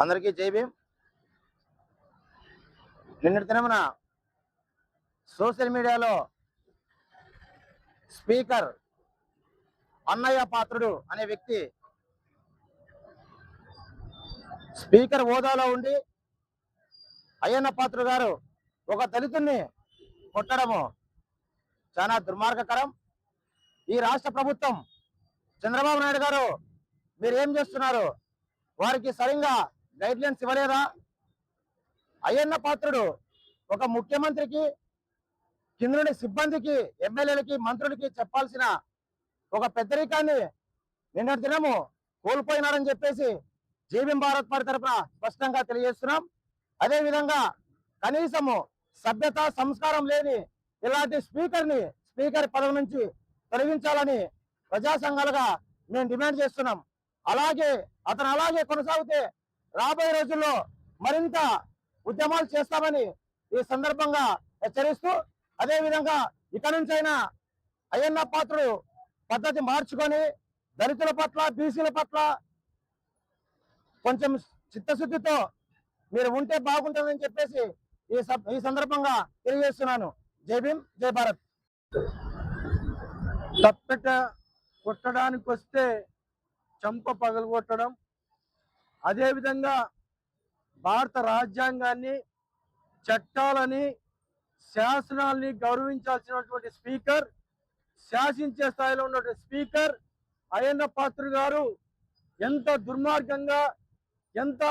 అందరికీ జై భీమ్. నిన్నటి దినమున సోషల్ మీడియాలో స్పీకర్ అన్నయ్య పాత్రుడు అనే వ్యక్తి స్పీకర్ హోదాలో ఉండి అయ్యన్న పాత్రుడు గారు ఒక దళితుణ్ణి కొట్టడము చాలా దుర్మార్గకరం. ఈ రాష్ట్ర ప్రభుత్వం చంద్రబాబు నాయుడు గారు మీరేం చేస్తున్నారు? వారికి సరిగ్గా గైడ్లైన్స్ ఇవ్వలేదా? అయ్యన్న పాత్రుడు ఒక ముఖ్యమంత్రికి, కింద సిబ్బందికి, ఎమ్మెల్యేలకి, మంత్రులకి చెప్పాల్సిన ఒక పెద్దరికాన్ని నిన్నటి దినము కోల్పోయినారని చెప్పేసి జై భీమ్ భారత్ పార్టీ తరఫున స్పష్టంగా తెలియజేస్తున్నాం. అదేవిధంగా కనీసము సభ్యత, సంస్కారం లేని ఇలాంటి స్పీకర్ పదవి నుంచి తొలగించాలని ప్రజా సంఘాలుగా మేము డిమాండ్ చేస్తున్నాం. అతను అలాగే కొనసాగితే రాబోయే రోజుల్లో మరింత ఉద్యమాలు చేస్తామని ఈ సందర్భంగా హెచ్చరిస్తూ, అదేవిధంగా ఇక నుంచైనా అయ్యన్న పాత్రుడు పద్ధతి మార్చుకొని దళితుల పట్ల, బీసీల పట్ల కొంచెం చిత్తశుద్ధితో మీరు ఉంటే బాగుంటుందని చెప్పేసి ఈ సందర్భంగా తెలియజేస్తున్నాను. జై భీమ్, జై భారత్. తప్పెట కొట్టడానికి వస్తే చంప పగలగొట్టడం, అదేవిధంగా భారత రాజ్యాంగాన్ని, చట్టాలని, శాసనాల్ని గౌరవించాల్సినటువంటి స్పీకర్, శాసించే స్థాయిలో ఉన్నటువంటి స్పీకర్ అయ్యన్న పాత్రుడు గారు ఎంత దుర్మార్గంగా, ఎంత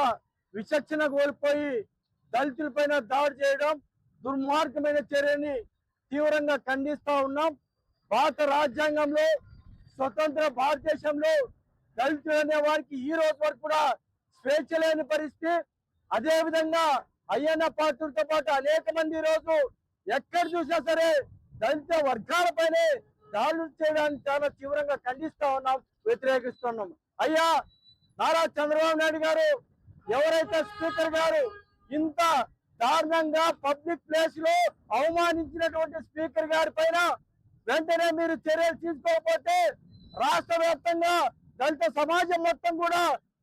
విచక్షణ కోల్పోయి దళితులపైన దాడి చేయడం దుర్మార్గమైన చర్యని తీవ్రంగా ఖండిస్తూ ఉన్నాం. భారత రాజ్యాంగంలో, స్వతంత్ర భారతదేశంలో దళితులు అనే వారికి ఈ రోజు వరకు కూడా స్వేచ్ఛ లేని పరిస్థితి. అదేవిధంగా అయ్యన్న పాత్రుడితో పాటు అనేక మంది ఈ రోజు ఎక్కడ చూసినా సరే దళిత వర్గాలపైనే దాడులు చేయడానికి చాలా తీవ్రంగా ఖండిస్తా ఉన్నాం, వ్యతిరేకిస్తున్నాం. అయ్యా నారా చంద్రబాబు నాయుడు గారు, ఎవరైతే స్పీకర్ గారు ఇంత దారుణంగా పబ్లిక్ ప్లేస్ లో అవమానించినటువంటి స్పీకర్ గారి పైన వెంటనే మీరు చర్యలు తీసుకోకపోతే రాష్ట్ర వ్యాప్తంగా దళిత సమాజం మొత్తం కూడా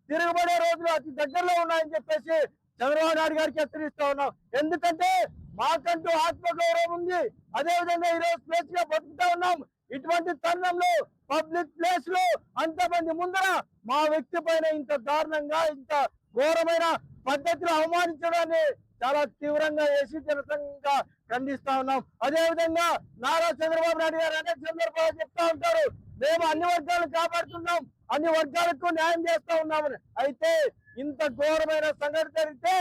తిరగబడే రోజులు అతి దగ్గరలో ఉన్నాయని చెప్పేసి చంద్రబాబు నాయుడు గారికి హెచ్చరిస్తా ఉన్నాం. ఎందుకంటే మాకంటూ ఆత్మగౌరవం ఉంది, అదేవిధంగా ఈరోజు ప్లేస్ గా బతుకుతా ఉన్నాం. ఇటువంటి తరుణంలో పబ్లిక్ ప్లేస్ లో అంతమంది ముందర మా వ్యక్తి పైన ఇంత దారుణంగా, ఇంత ఘోరమైన పద్ధతిలో అవమానించడాన్ని చాలా తీవ్రంగా ఏసీజనకంగా ఖండిస్తా ఉన్నాం. అదేవిధంగా నారా చంద్రబాబు నాయుడు గారు అనేక సందర్భాలు చెప్తా ఉంటారు, మేము అన్ని వర్గాలను కాపాడుతున్నాం, అన్ని వర్గాలకు న్యాయం చేస్తా ఉన్నామని. అయితే ఇంత ఘోరమైన సంఘటన జరిగితే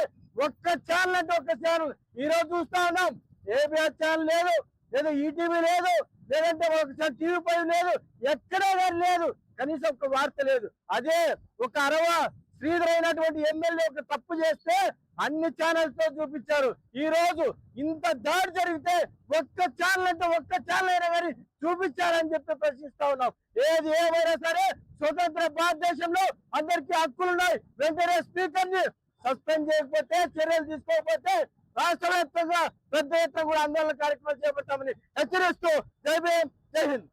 ఒక్క ఛానల్ అంటే ఒక్క ఛానల్ ఈ రోజు చూస్తా ఉన్నాం. ఏబిఎస్ ఛానల్ లేదు, లేదా ఈటీవీ లేదు, లేదంటే ఒకసారి టీవీ పై లేదు, ఎక్కడా లేదు, కనీసం ఒక వార్త లేదు. అదే ఒక శ్రీధర్ అయినటువంటి ఎమ్మెల్యే ఒక తప్పు చేస్తే అన్ని ఛానల్స్ తో చూపించారు. ఈ రోజు ఇంత దాడి జరిగితే ఒక్క ఛానల్ అంటే ఒక్క ఛానల్ అయినా కానీ చూపించారని చెప్పి ప్రశ్నిస్తా ఉన్నాం. ఏది ఏమైనా సరే స్వతంత్ర భారతదేశంలో అందరికీ హక్కులున్నాయి. వెంటనే స్పీకర్ ని సస్పెండ్ చేయకపోతే, చర్యలు తీసుకోకపోతే రాష్ట్ర వ్యాప్తంగా పెద్ద ఎత్తున కూడా ఆందోళన కార్యక్రమాలు చేపట్టామని హెచ్చరిస్తూ జై భీమ్, జై హింద్.